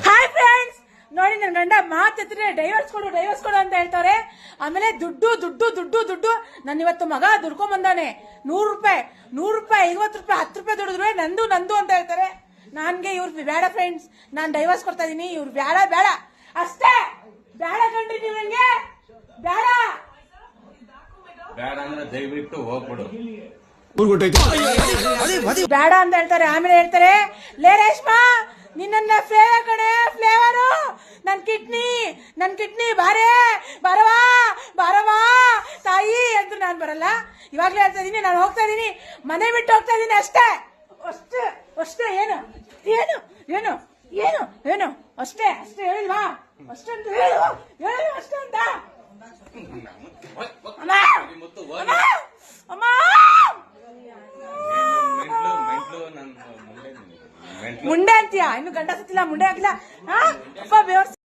Hi friends, ನೋಡಿ ನನ್ನ ಗಂಡ ಮಾತಿದ್ರೆ ಡೈವರ್ಸ್ ಕೊಡು ಅಂತ ಹೇಳ್ತಾರೆ. ಆಮೇಲೆ ದುಡ್ಡು ನನ್ನ ಇವತ್ತು ಮಗ ದುಡ್ಕೊಂಡ್ ಬಂದಾನೆ. 100 ರೂಪಾಯಿ 50 ರೂಪಾಯಿ 10 ರೂಪಾಯಿ ದುಡಿದ್ರೆ ನಂದು ಅಂತ ಹೇಳ್ತಾರೆ. ನನ್ಗೆ ಇವ್ರು ಬೇಡ ಫ್ರೆಂಡ್ಸ್, ನಾನ್ ಡೈವರ್ಸ್ ಕೊಡ್ತಾ ಇದೀನಿ. ಇವ್ರು ಬೇಡ ಅಷ್ಟೇ, ಬೇಡ ಕಣ್ರಿ, ನೀವು ನಂಗೆ ಬೇಡ ಅಂದ್ರೆ ದಯವಿಟ್ಟು ಹೋಗ್ಬಿಡು. ಬೇಡ ಅಂತ ಹೇಳ್ತಾರೆ. ಆಮೇಲೆ ಹೇಳ್ತಾರೆ, ಲೇ ರೇಷ್ಮಾ, ನಿನ್ನ ಫ್ಲೇವರ್ ಕಡೆ ಫ್ಲೇವರು, ನನ್ ಕಿಡ್ನಿ ಬಾರವಾ ತಾಯಿ ಅಂತ ನಾನ್ ಬರಲ್ಲ. ಇವಾಗ್ಲೇ ಹೇಳ್ತಾ ಇದೀನಿ, ನಾನು ಹೋಗ್ತಾ ಇದೀನಿ, ಮನೆ ಬಿಟ್ಟು ಹೋಗ್ತಾ ಇದೀನಿ. ಅಷ್ಟೇ ಏನು ಅಷ್ಟೇ ಹೇಳಿಲ್ವಾ? ಅಷ್ಟಂತ ಹೇಳು ಅಷ್ಟೇ ಅಂತ. ಅಮ್ಮ ಮುಂಡೆ ಅಂತೀಯ? ಇನ್ನು ಗಂಡ ಸತ್ತಿಲ್ಲ, ಮುಂಡೆ ಆಗಿಲ್ಲ.